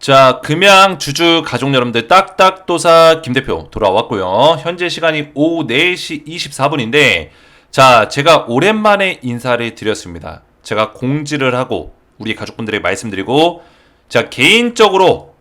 자, 금양 주주 가족 여러분들 딱딱도사 김대표 돌아왔고요. 현재 시간이 오후 4시 24분인데 자, 제가 오랜만에 인사를 드렸습니다. 제가 공지를 하고 우리 가족분들에게 말씀드리고 자, 개인적으로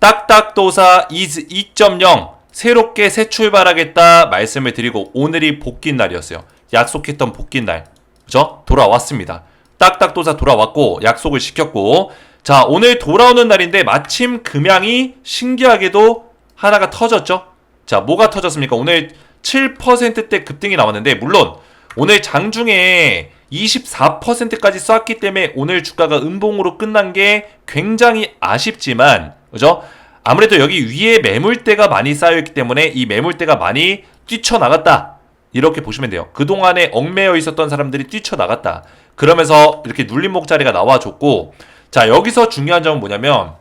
딱딱도사 이즈 2.0 새롭게 새 출발하겠다 말씀을 드리고 오늘이 복귀 날이었어요. 약속했던 복귀 날. 그죠? 돌아왔습니다. 딱딱도사 돌아왔고 약속을 시켰고 자, 오늘 돌아오는 날인데 마침 금양이 신기하게도 하나가 터졌죠? 자, 뭐가 터졌습니까? 오늘 7%대 급등이 나왔는데 물론 오늘 장중에 24%까지 쐈기 때문에 오늘 주가가 음봉으로 끝난 게 굉장히 아쉽지만 그죠? 아무래도 여기 위에 매물대가 많이 쌓여있기 때문에 이 매물대가 많이 뛰쳐나갔다 이렇게 보시면 돼요. 그동안에 얽매여 있었던 사람들이 뛰쳐나갔다 그러면서 이렇게 눌림목 자리가 나와줬고 자, 여기서 중요한 점은 뭐냐면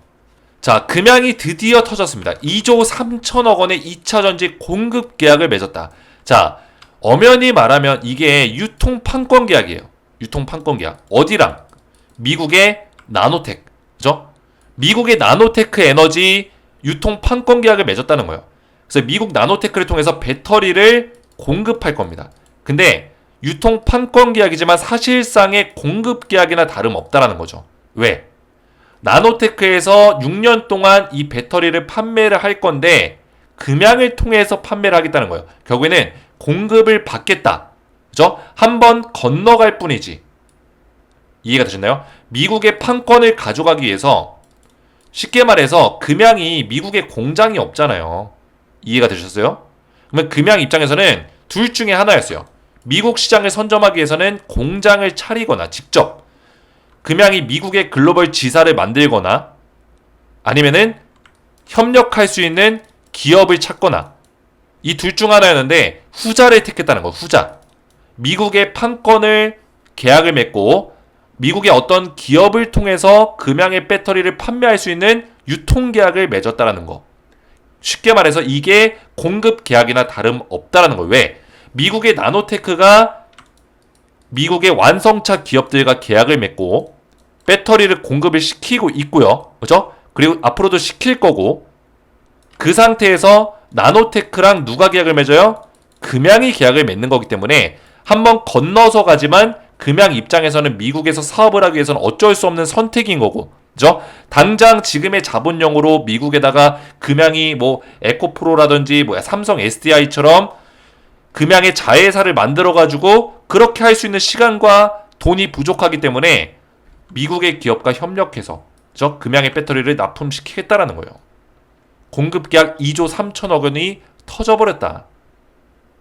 자, 금양이 드디어 터졌습니다. 2조 3천억 원의 2차전지 공급 계약을 맺었다. 자, 엄연히 말하면 이게 유통 판권 계약이에요. 유통 판권 계약. 어디랑? 미국의 나노텍. 그죠? 미국의 나노테크 에너지 유통 판권 계약을 맺었다는 거예요. 그래서 미국 나노테크를 통해서 배터리를 공급할 겁니다. 근데 유통 판권 계약이지만 사실상의 공급 계약이나 다름없다라는 거죠. 왜? 나노테크에서 6년 동안 이 배터리를 판매를 할 건데 금양을 통해서 판매를 하겠다는 거예요. 결국에는 공급을 받겠다. 그죠? 한번 건너갈 뿐이지. 이해가 되셨나요? 미국의 판권을 가져가기 위해서 쉽게 말해서 금양이 미국에 공장이 없잖아요. 이해가 되셨어요? 그러면 금양 입장에서는 둘 중에 하나였어요. 미국 시장을 선점하기 위해서는 공장을 차리거나 직접 금양이 미국의 글로벌 지사를 만들거나 아니면은 협력할 수 있는 기업을 찾거나 이 둘 중 하나였는데 후자를 택했다는 거. 후자. 미국의 판권을 계약을 맺고 미국의 어떤 기업을 통해서 금양의 배터리를 판매할 수 있는 유통계약을 맺었다라는 거. 쉽게 말해서 이게 공급 계약이나 다름없다라는 거예요. 왜? 미국의 나노테크가 미국의 완성차 기업들과 계약을 맺고 배터리를 공급을 시키고 있고요. 그죠? 그리고 앞으로도 시킬 거고 그 상태에서 나노테크랑 누가 계약을 맺어요? 금양이 계약을 맺는 거기 때문에 한번 건너서 가지만 금양 입장에서는 미국에서 사업을 하기 위해서는 어쩔 수 없는 선택인 거고 그죠? 당장 지금의 자본력으로 미국에다가 금양이 뭐 에코프로라든지 뭐 삼성 SDI처럼 금양의 자회사를 만들어가지고 그렇게 할 수 있는 시간과 돈이 부족하기 때문에 미국의 기업과 협력해서 그죠? 금양의 배터리를 납품시키겠다라는 거예요. 공급계약 2조 3천억 원이 터져버렸다.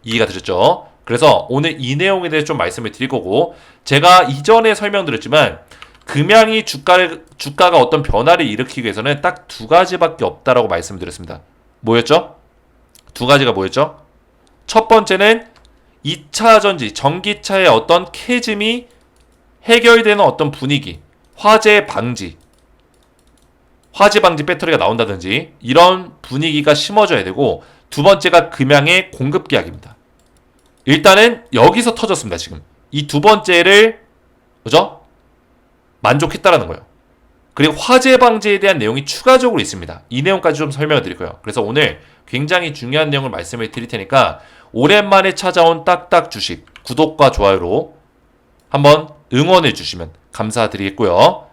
이해가 되셨죠? 그래서 오늘 이 내용에 대해서 좀 말씀을 드릴 거고 제가 이전에 설명드렸지만 금양이 주가가 어떤 변화를 일으키기 위해서는 딱 두 가지밖에 없다라고 말씀드렸습니다. 뭐였죠? 두 가지가 뭐였죠? 첫 번째는 2차 전지, 전기차의 어떤 캐즘이 해결되는 어떤 분위기, 화재 방지 배터리가 나온다든지 이런 분위기가 심어져야 되고 두 번째가 금양의 공급 계약입니다. 일단은 여기서 터졌습니다. 지금 이 두 번째를 그죠? 만족했다라는 거예요. 그리고 화재 방지에 대한 내용이 추가적으로 있습니다. 이 내용까지 좀 설명을 드릴 거예요. 그래서 오늘 굉장히 중요한 내용을 말씀을 드릴 테니까 오랜만에 찾아온 딱딱 주식 구독과 좋아요로 한번 응원해 주시면 감사드리겠고요.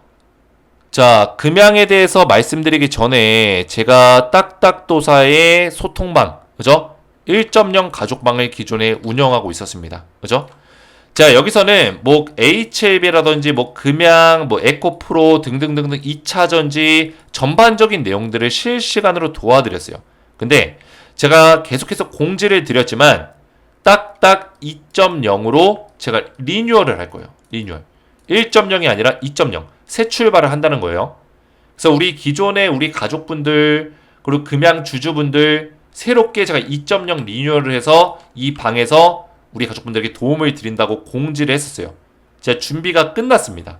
자, 금양에 대해서 말씀드리기 전에 제가 딱딱도사의 소통방, 그죠? 1.0 가족방을 기존에 운영하고 있었습니다. 그죠? 자, 여기서는 뭐 HLB라든지 뭐 금양, 뭐 에코프로 등등등등 2차전지 전반적인 내용들을 실시간으로 도와드렸어요. 근데 제가 계속해서 공지를 드렸지만 딱딱 2.0으로 제가 리뉴얼을 할 거예요. 리뉴얼. 1.0이 아니라 2.0. 새 출발을 한다는 거예요. 그래서 우리 기존의 우리 가족분들 그리고 금양 주주분들 새롭게 제가 2.0 리뉴얼을 해서 이 방에서 우리 가족분들에게 도움을 드린다고 공지를 했었어요. 제가 준비가 끝났습니다.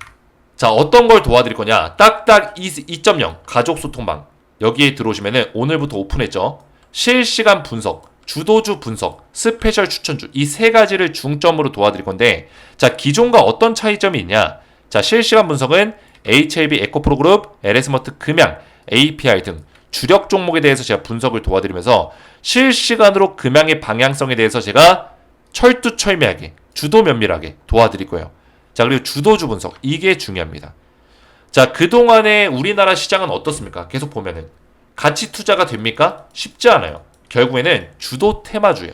자, 어떤 걸 도와드릴 거냐? 딱딱 2.0 가족 소통방. 여기에 들어오시면은 오늘부터 오픈했죠. 실시간 분석, 주도주 분석, 스페셜 추천주 이 세 가지를 중점으로 도와드릴 건데 자, 기존과 어떤 차이점이 있냐? 자, 실시간 분석은 HLB 에코프로 그룹, LS머트 금양, APR 등 주력 종목에 대해서 제가 분석을 도와드리면서 실시간으로 금양의 방향성에 대해서 제가 철두철미하게 주도 면밀하게 도와드릴 거예요. 자, 그리고 주도주 분석 이게 중요합니다. 자, 그동안의 우리나라 시장은 어떻습니까? 계속 보면은 가치 투자가 됩니까? 쉽지 않아요. 결국에는 주도 테마주예요.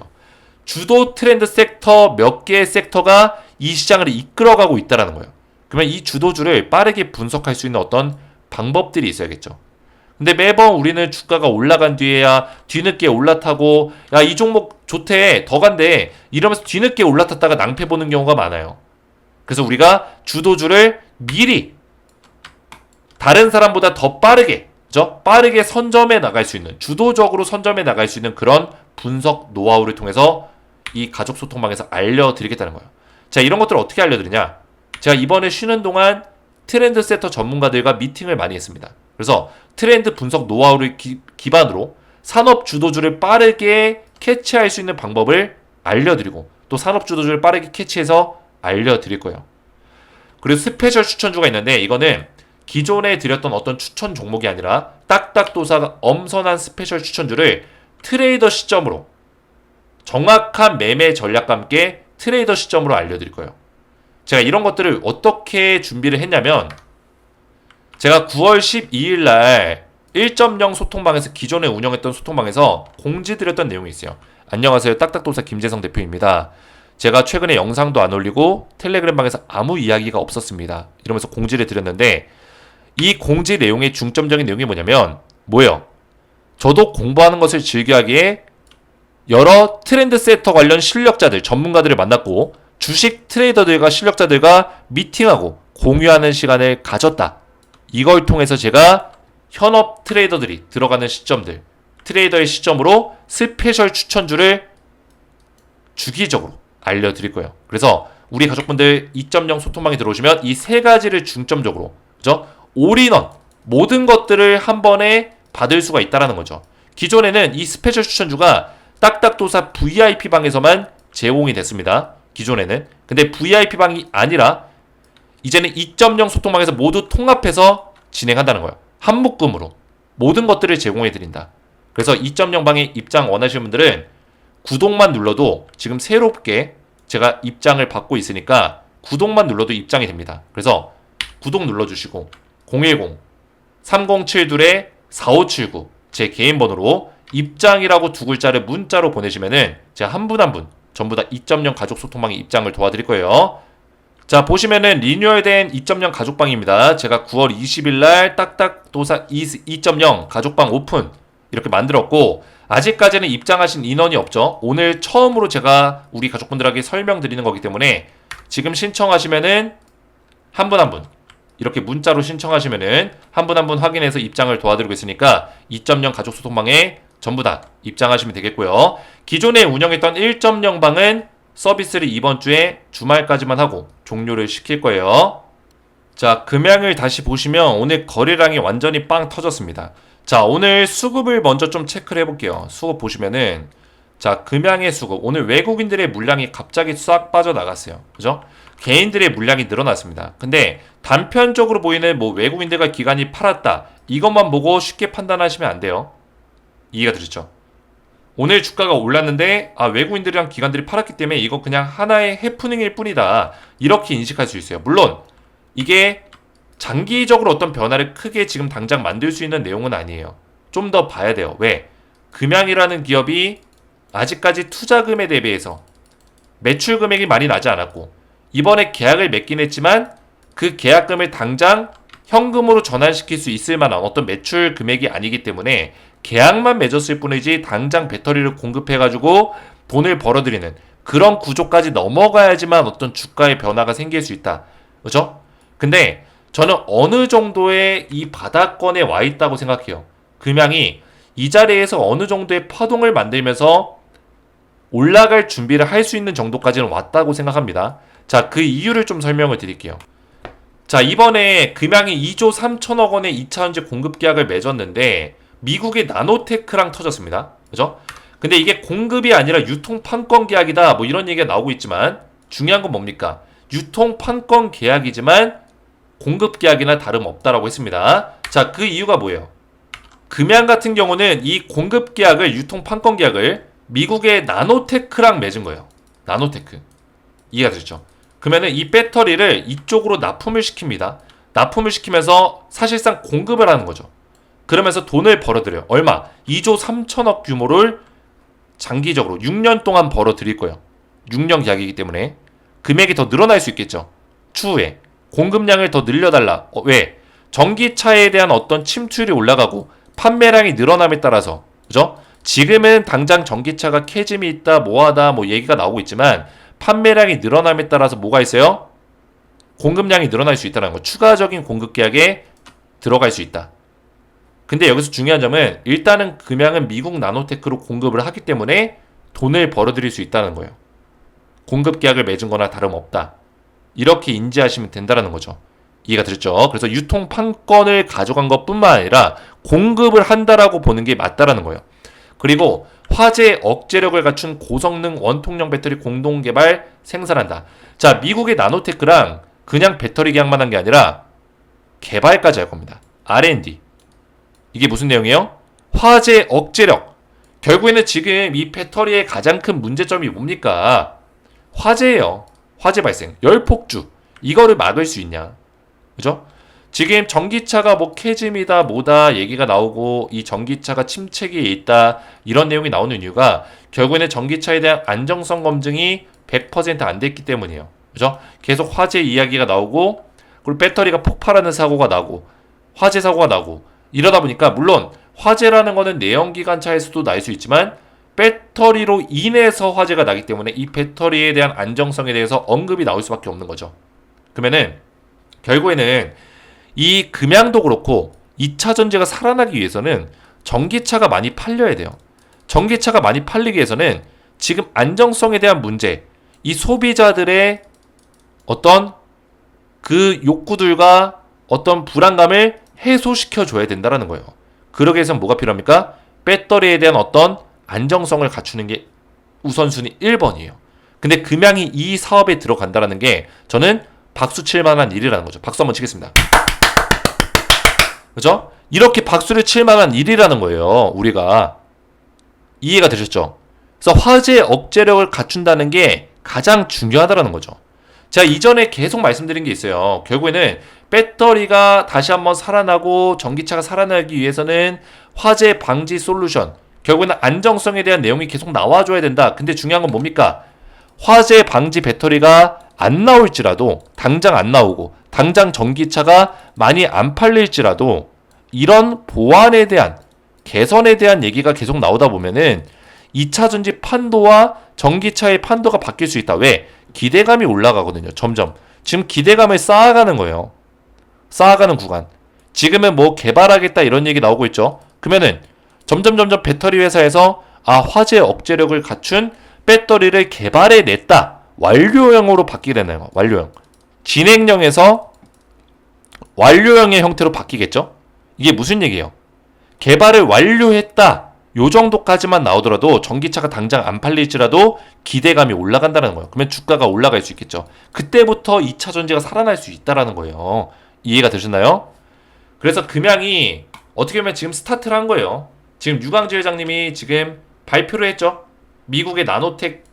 주도 트렌드 섹터 몇 개의 섹터가 이 시장을 이끌어가고 있다는 거예요. 그러면 이 주도주를 빠르게 분석할 수 있는 어떤 방법들이 있어야겠죠. 근데 매번 우리는 주가가 올라간 뒤에야 뒤늦게 올라타고 야, 이 종목 좋대 더 간대 이러면서 뒤늦게 올라탔다가 낭패 보는 경우가 많아요. 그래서 우리가 주도주를 미리 다른 사람보다 더 빠르게 그죠? 빠르게 선점해 나갈 수 있는 주도적으로 선점해 나갈 수 있는 그런 분석 노하우를 통해서 이 가족 소통방에서 알려드리겠다는 거예요. 자, 이런 것들을 어떻게 알려드리냐? 제가 이번에 쉬는 동안 트렌드 세터 전문가들과 미팅을 많이 했습니다. 그래서 트렌드 분석 노하우를 기반으로 산업 주도주를 빠르게 캐치할 수 있는 방법을 알려드리고 또 산업 주도주를 빠르게 캐치해서 알려드릴 거예요. 그리고 스페셜 추천주가 있는데 이거는 기존에 드렸던 어떤 추천 종목이 아니라 딱딱도사가 엄선한 스페셜 추천주를 트레이더 시점으로 정확한 매매 전략과 함께 트레이더 시점으로 알려드릴 거예요. 제가 이런 것들을 어떻게 준비를 했냐면 제가 9월 12일 날 1.0 소통방에서 기존에 운영했던 소통방에서 공지드렸던 내용이 있어요. 안녕하세요. 딱딱도사 김재성 대표입니다. 제가 최근에 영상도 안 올리고 텔레그램 방에서 아무 이야기가 없었습니다. 이러면서 공지를 드렸는데 이 공지 내용의 중점적인 내용이 뭐예요? 저도 공부하는 것을 즐겨하기에 여러 트렌드 세터 관련 실력자들, 전문가들을 만났고 주식 트레이더들과 실력자들과 미팅하고 공유하는 시간을 가졌다. 이걸 통해서 제가 현업 트레이더들이 들어가는 시점들, 트레이더의 시점으로 스페셜 추천주를 주기적으로 알려드릴 거예요. 그래서 우리 가족분들 2.0 소통방에 들어오시면 이 세 가지를 중점적으로 그죠? 올인원 모든 것들을 한 번에 받을 수가 있다는 거죠. 기존에는 이 스페셜 추천주가 딱딱도사 VIP 방에서만 제공이 됐습니다. 기존에는. 근데 VIP 방이 아니라 이제는 2.0 소통방에서 모두 통합해서 진행한다는 거예요. 한 묶음으로 모든 것들을 제공해 드린다. 그래서 2.0 방에 입장 원하시는 분들은 구독만 눌러도 지금 새롭게 제가 입장을 받고 있으니까 구독만 눌러도 입장이 됩니다. 그래서 구독 눌러주시고 010-3072-4579 제 개인 번호로 입장이라고 두 글자를 문자로 보내시면은 제가 한 분 한 분 전부 다 2.0 가족 소통방에 입장을 도와드릴 거예요. 자, 보시면은 리뉴얼된 2.0 가족방입니다. 제가 9월 20일 날 딱딱도사 2.0 가족방 오픈 이렇게 만들었고 아직까지는 입장하신 인원이 없죠. 오늘 처음으로 제가 우리 가족분들에게 설명드리는 거기 때문에 지금 신청하시면은 한 분 한 분 이렇게 문자로 신청하시면은 한 분 한 분 확인해서 입장을 도와드리고 있으니까 2.0 가족 소통방에 전부 다 입장하시면 되겠고요. 기존에 운영했던 1.0 방은 서비스를 이번 주에 주말까지만 하고 종료를 시킬 거예요. 자, 금양을 다시 보시면 오늘 거래량이 완전히 빵 터졌습니다. 자, 오늘 수급을 먼저 좀 체크를 해볼게요. 수급 보시면은 자, 금양의 수급 오늘 외국인들의 물량이 갑자기 싹 빠져나갔어요. 그죠? 개인들의 물량이 늘어났습니다. 근데 단편적으로 보이는 뭐 외국인들과 기관이 팔았다 이것만 보고 쉽게 판단하시면 안 돼요. 이해가 되셨죠? 오늘 주가가 올랐는데 외국인들이랑 기관들이 팔았기 때문에 이거 그냥 하나의 해프닝일 뿐이다 이렇게 인식할 수 있어요. 물론 이게 장기적으로 어떤 변화를 크게 지금 당장 만들 수 있는 내용은 아니에요. 좀 더 봐야 돼요. 왜? 금양이라는 기업이 아직까지 투자금에 대비해서 매출 금액이 많이 나지 않았고 이번에 계약을 맺긴 했지만 그 계약금을 당장 현금으로 전환시킬 수 있을 만한 어떤 매출 금액이 아니기 때문에 계약만 맺었을 뿐이지 당장 배터리를 공급해가지고 돈을 벌어들이는 그런 구조까지 넘어가야지만 어떤 주가의 변화가 생길 수 있다. 그렇죠? 근데 저는 어느 정도의 이 바닥권에 와 있다고 생각해요. 금양이 이 자리에서 어느 정도의 파동을 만들면서 올라갈 준비를 할 수 있는 정도까지는 왔다고 생각합니다. 자, 그 이유를 좀 설명을 드릴게요. 자, 이번에 금양이 2조 3천억 원의 2차전지 공급 계약을 맺었는데 미국의 나노테크랑 터졌습니다. 그죠? 근데 이게 공급이 아니라 유통 판권 계약이다 뭐 이런 얘기가 나오고 있지만 중요한 건 뭡니까? 유통 판권 계약이지만 공급 계약이나 다름없다라고 했습니다. 자, 그 이유가 뭐예요? 금양 같은 경우는 이 공급 계약을, 유통 판권 계약을 미국의 나노테크랑 맺은 거예요. 나노테크. 이해가 되죠? 그러면은 이 배터리를 이쪽으로 납품을 시킵니다. 납품을 시키면서 사실상 공급을 하는 거죠. 그러면서 돈을 벌어들여요. 얼마? 2조 3천억 규모를 장기적으로 6년 동안 벌어들일 거예요. 6년 계약이기 때문에 금액이 더 늘어날 수 있겠죠. 추후에 공급량을 더 늘려달라. 왜? 전기차에 대한 어떤 침투율이 올라가고 판매량이 늘어남에 따라서, 그죠? 지금은 당장 전기차가 캐즘이 있다, 뭐하다, 뭐 얘기가 나오고 있지만 판매량이 늘어남에 따라서 뭐가 있어요? 공급량이 늘어날 수 있다는 거. 추가적인 공급 계약에 들어갈 수 있다. 근데 여기서 중요한 점은 일단은 금양은 미국 나노테크로 공급을 하기 때문에 돈을 벌어들일 수 있다는 거예요. 공급 계약을 맺은 거나 다름없다. 이렇게 인지하시면 된다는 거죠. 이해가 되셨죠? 그래서 유통 판권을 가져간 것뿐만 아니라 공급을 한다라고 보는 게 맞다라는 거예요. 그리고 화재 억제력을 갖춘 고성능 원통형 배터리 공동 개발 생산한다. 자, 미국의 나노테크랑 그냥 배터리 계약만 한 게 아니라 개발까지 할 겁니다. R&D. 이게 무슨 내용이에요? 화재 억제력. 결국에는 지금 이 배터리의 가장 큰 문제점이 뭡니까? 화재예요. 화재 발생. 열폭주. 이거를 막을 수 있냐? 그죠? 지금 전기차가 뭐 캐즘이다 뭐다 얘기가 나오고 이 전기차가 침체기에 있다 이런 내용이 나오는 이유가 결국에는 전기차에 대한 안정성 검증이 100% 안 됐기 때문이에요. 그죠? 계속 화재 이야기가 나오고 그리고 배터리가 폭발하는 사고가 나고 화재 사고가 나고 이러다 보니까 물론 화재라는 거는 내연기관차에서도 날 수 있지만 배터리로 인해서 화재가 나기 때문에 이 배터리에 대한 안정성에 대해서 언급이 나올 수밖에 없는 거죠. 그러면은 결국에는 이 금양도 그렇고 2차 전지가 살아나기 위해서는 전기차가 많이 팔려야 돼요. 전기차가 많이 팔리기 위해서는 지금 안정성에 대한 문제, 이 소비자들의 어떤 그 욕구들과 어떤 불안감을 해소시켜 줘야 된다는 거예요. 그러기 위해서는 뭐가 필요합니까? 배터리에 대한 어떤 안정성을 갖추는 게 우선순위 1번이에요. 근데 금양이 이 사업에 들어간다는 게 저는 박수 칠 만한 일이라는 거죠. 박수 한번 치겠습니다. 그죠? 이렇게 박수를 칠 만한 일이라는 거예요. 우리가. 이해가 되셨죠? 그래서 화재 억제력을 갖춘다는 게 가장 중요하다는 거죠. 제가 이전에 계속 말씀드린 게 있어요. 결국에는 배터리가 다시 한번 살아나고 전기차가 살아나기 위해서는 화재 방지 솔루션, 결국에는 안정성에 대한 내용이 계속 나와줘야 된다. 근데 중요한 건 뭡니까? 화재 방지 배터리가 안 나올지라도, 당장 안 나오고 당장 전기차가 많이 안 팔릴지라도 이런 보완에 대한, 개선에 대한 얘기가 계속 나오다 보면은 2차 전지 판도와 전기차의 판도가 바뀔 수 있다. 왜? 기대감이 올라가거든요. 점점. 지금 기대감을 쌓아가는 거예요. 쌓아가는 구간. 지금은 뭐 개발하겠다 이런 얘기 나오고 있죠. 그러면은 점점 배터리 회사에서 화재 억제력을 갖춘 배터리를 개발해 냈다. 완료형으로 바뀌게 되나요? 완료형. 진행형에서 완료형의 형태로 바뀌겠죠? 이게 무슨 얘기예요? 개발을 완료했다. 요 정도까지만 나오더라도 전기차가 당장 안 팔릴지라도 기대감이 올라간다는 거예요. 그러면 주가가 올라갈 수 있겠죠. 그때부터 2차 전지가 살아날 수 있다는 거예요. 이해가 되셨나요? 그래서 금양이 어떻게 보면 지금 스타트를 한 거예요. 지금 유광지 회장님이 지금 발표를 했죠. 미국의 나노텍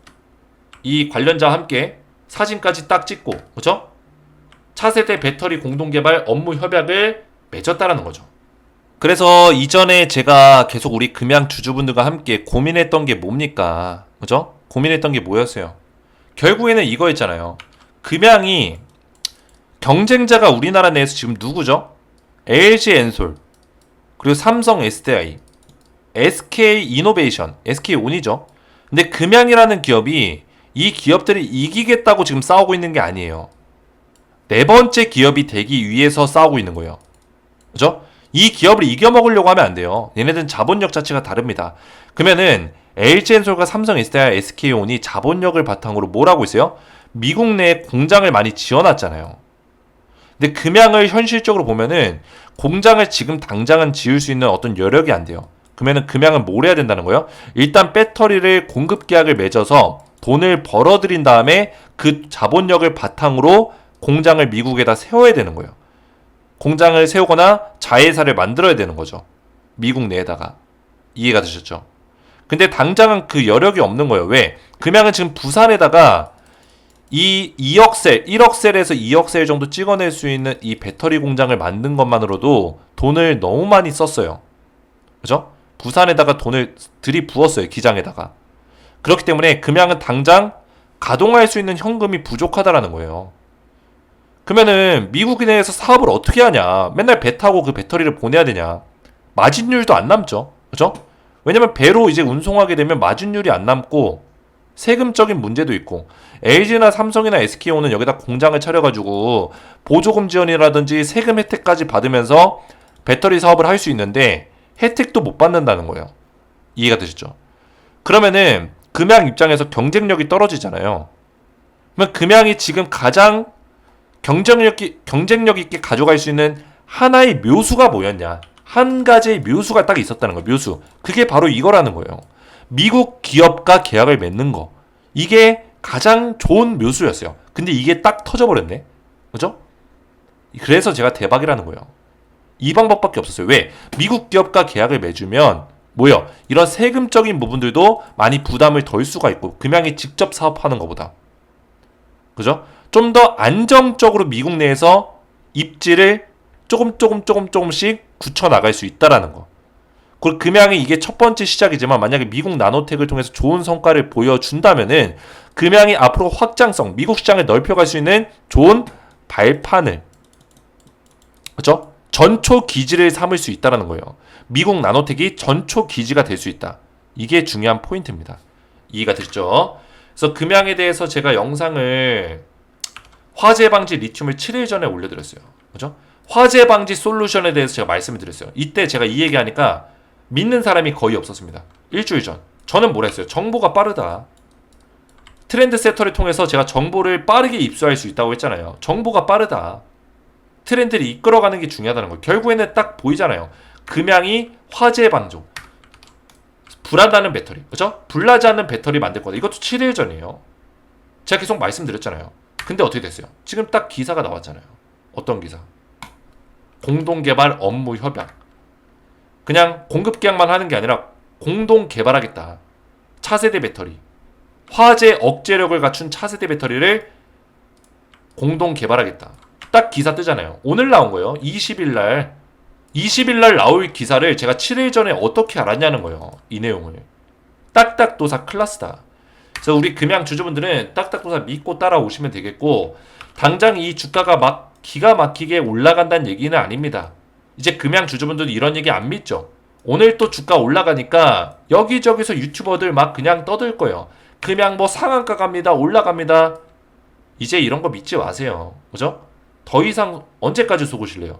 이 관련자와 함께 사진까지 딱 찍고, 그렇죠? 차세대 배터리 공동개발 업무 협약을 맺었다라는 거죠. 그래서 이전에 제가 계속 우리 금양 주주분들과 함께 고민했던 게 뭡니까? 그죠? 고민했던 게 뭐였어요? 결국에는 이거였잖아요. 금양이 경쟁자가 우리나라 내에서 지금 누구죠? LG엔솔, 그리고 삼성 SDI, SK이노베이션, SK온이죠. 근데 금양이라는 기업이 이 기업들이 이기겠다고 지금 싸우고 있는 게 아니에요. 네 번째 기업이 되기 위해서 싸우고 있는 거예요. 그죠? 이 기업을 이겨먹으려고 하면 안 돼요. 얘네들은 자본력 자체가 다릅니다. 그러면은 LG엔솔과 삼성 SDI, SK온이 자본력을 바탕으로 뭘 하고 있어요? 미국 내에 공장을 많이 지어놨잖아요. 근데 금양을 현실적으로 보면은 공장을 지금 당장은 지을 수 있는 어떤 여력이 안 돼요. 그러면은 금양은 뭘 해야 된다는 거예요? 일단 배터리를 공급 계약을 맺어서 돈을 벌어들인 다음에 그 자본력을 바탕으로 공장을 미국에다 세워야 되는 거예요. 공장을 세우거나 자회사를 만들어야 되는 거죠. 미국 내에다가. 이해가 되셨죠? 근데 당장은 그 여력이 없는 거예요. 왜? 금양은 지금 부산에다가 이 2억 셀, 1억 셀에서 2억 셀 정도 찍어낼 수 있는 이 배터리 공장을 만든 것만으로도 돈을 너무 많이 썼어요. 그죠? 부산에다가 돈을 들이부었어요. 기장에다가. 그렇기 때문에 금양은 당장 가동할 수 있는 현금이 부족하다라는 거예요. 그러면은 미국 내에서 사업을 어떻게 하냐? 맨날 배 타고 그 배터리를 보내야 되냐? 마진율도 안 남죠. 그죠? 왜냐면 배로 이제 운송하게 되면 마진율이 안 남고 세금적인 문제도 있고 LG나 삼성이나 SK온은 여기다 공장을 차려가지고 보조금 지원이라든지 세금 혜택까지 받으면서 배터리 사업을 할 수 있는데 혜택도 못 받는다는 거예요. 이해가 되시죠? 그러면은 금양 입장에서 경쟁력이 떨어지잖아요. 그러면 금양이 지금 가장 경쟁력 있게 가져갈 수 있는 하나의 묘수가 뭐였냐? 한 가지의 묘수가 딱 있었다는 거예요. 묘수. 그게 바로 이거라는 거예요. 미국 기업과 계약을 맺는 거. 이게 가장 좋은 묘수였어요. 근데 이게 딱 터져버렸네. 그죠? 그래서 제가 대박이라는 거예요. 이 방법밖에 없었어요. 왜? 미국 기업과 계약을 맺으면 뭐요? 이런 세금적인 부분들도 많이 부담을 덜 수가 있고 금양이 직접 사업하는 것보다. 그죠? 좀 더 안정적으로 미국 내에서 입지를 조금씩 굳혀나갈 수 있다라는 거. 그리고 금양이 이게 첫 번째 시작이지만 만약에 미국 나노텍을 통해서 좋은 성과를 보여준다면은 금양이 앞으로 확장성, 미국 시장을 넓혀갈 수 있는 좋은 발판을, 그렇죠? 전초 기지를 삼을 수 있다라는 거예요. 미국 나노텍이 전초 기지가 될 수 있다. 이게 중요한 포인트입니다. 이해가 됐죠? 그래서 금양에 대해서 제가 영상을 화재 방지 리튬을 7일 전에 올려드렸어요. 그죠? 화재 방지 솔루션에 대해서 제가 말씀을 드렸어요. 이때 제가 이 얘기하니까 믿는 사람이 거의 없었습니다. 일주일 전. 저는 뭐라 했어요? 정보가 빠르다. 트렌드 세터를 통해서 제가 정보를 빠르게 입수할 수 있다고 했잖아요. 정보가 빠르다. 트렌드를 이끌어가는 게 중요하다는 거예요. 결국에는 딱 보이잖아요. 금양이 화재 방조. 불안나는 배터리. 그죠? 불나지 않는 배터리 만들 거다. 이것도 7일 전이에요. 제가 계속 말씀드렸잖아요. 근데 어떻게 됐어요? 지금 딱 기사가 나왔잖아요. 어떤 기사? 공동개발 업무 협약. 그냥 공급 계약만 하는 게 아니라 공동 개발하겠다. 차세대 배터리. 화재 억제력을 갖춘 차세대 배터리를 공동 개발하겠다. 딱 기사 뜨잖아요. 오늘 나온 거예요. 20일 날 나올 기사를 제가 7일 전에 어떻게 알았냐는 거예요. 이 내용을. 딱딱도사 클라스다. 그래서 우리 금양 주주분들은 딱딱도사 믿고 따라오시면 되겠고 당장 이 주가가 막 기가 막히게 올라간다는 얘기는 아닙니다. 이제 금양 주주분들도 이런 얘기 안 믿죠. 오늘 또 주가 올라가니까 여기저기서 유튜버들 막 그냥 떠들 거예요. 금양 뭐 상한가 갑니다. 올라갑니다. 이제 이런 거 믿지 마세요. 그죠? 더 이상 언제까지 속으실래요?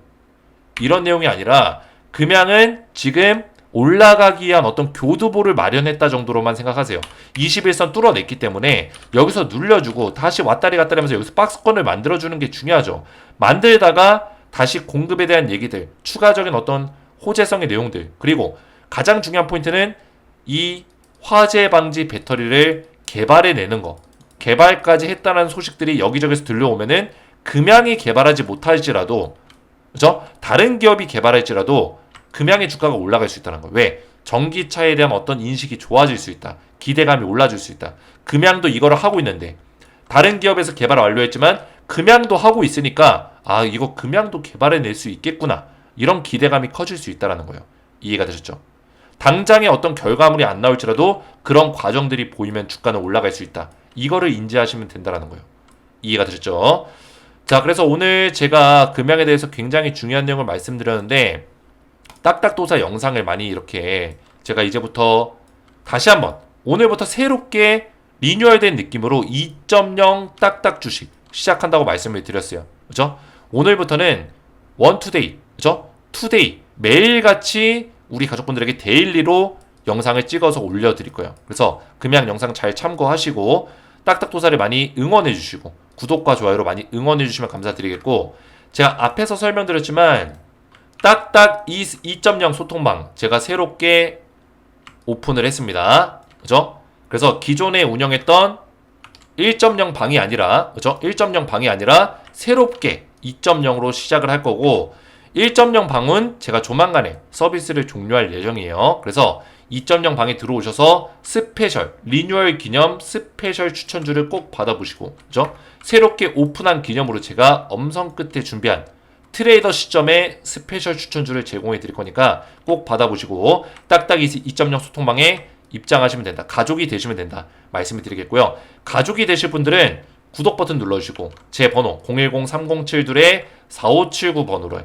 이런 내용이 아니라 금양은 지금 올라가기 위한 어떤 교두보를 마련했다 정도로만 생각하세요. 21선 뚫어냈기 때문에 여기서 눌려주고 다시 왔다리 갔다리 하면서 여기서 박스권을 만들어주는 게 중요하죠. 만들다가 다시 공급에 대한 얘기들, 추가적인 어떤 호재성의 내용들, 그리고 가장 중요한 포인트는 이 화재 방지 배터리를 개발해내는 거. 개발까지 했다는 소식들이 여기저기서 들려오면은 금양이 개발하지 못할지라도, 그죠? 다른 기업이 개발할지라도 금양의 주가가 올라갈 수 있다는 거예요. 왜? 전기차에 대한 어떤 인식이 좋아질 수 있다. 기대감이 올라질 수 있다. 금양도 이거를 하고 있는데 다른 기업에서 개발을 완료했지만 금양도 하고 있으니까 아 이거 금양도 개발해낼 수 있겠구나. 이런 기대감이 커질 수 있다는 거예요. 이해가 되셨죠? 당장의 어떤 결과물이 안 나올지라도 그런 과정들이 보이면 주가는 올라갈 수 있다. 이거를 인지하시면 된다는 거예요. 이해가 되셨죠? 자, 그래서 오늘 제가 금양에 대해서 굉장히 중요한 내용을 말씀드렸는데 딱딱도사 영상을 많이 이렇게 제가 이제부터 다시 한번 오늘부터 새롭게 리뉴얼된 느낌으로 2.0 딱딱 주식 시작한다고 말씀을 드렸어요. 그죠? 오늘부터는 원투데이, 그죠? 투데이 매일같이 우리 가족분들에게 데일리로 영상을 찍어서 올려드릴 거예요. 그래서 금양 영상 잘 참고하시고 딱딱도사를 많이 응원해 주시고 구독과 좋아요로 많이 응원해 주시면 감사드리겠고 제가 앞에서 설명드렸지만 딱딱 2.0 소통방 제가 새롭게 오픈을 했습니다. 그죠? 그래서 기존에 운영했던 1.0 방이 아니라, 그죠? 1.0 방이 아니라 새롭게 2.0으로 시작을 할 거고 1.0 방은 제가 조만간에 서비스를 종료할 예정이에요. 그래서 2.0 방에 들어오셔서 스페셜, 리뉴얼 기념 스페셜 추천주를 꼭 받아보시고, 그죠? 새롭게 오픈한 기념으로 제가 엄선 끝에 준비한 트레이더 시점에 스페셜 추천주를 제공해 드릴 거니까 꼭 받아보시고, 딱딱이 2.0 소통방에 입장하시면 된다. 가족이 되시면 된다. 말씀을 드리겠고요. 가족이 되실 분들은 구독 버튼 눌러주시고, 제 번호 010-307-4579 번호로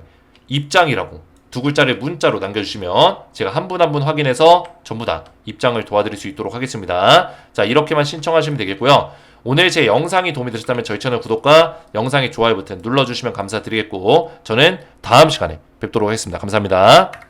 입장이라고 두 글자를 문자로 남겨주시면 제가 한 분 한 분 확인해서 전부 다 입장을 도와드릴 수 있도록 하겠습니다. 자, 이렇게만 신청하시면 되겠고요. 오늘 제 영상이 도움이 되셨다면 저희 채널 구독과 영상의 좋아요 버튼 눌러주시면 감사드리겠고, 저는 다음 시간에 뵙도록 하겠습니다. 감사합니다.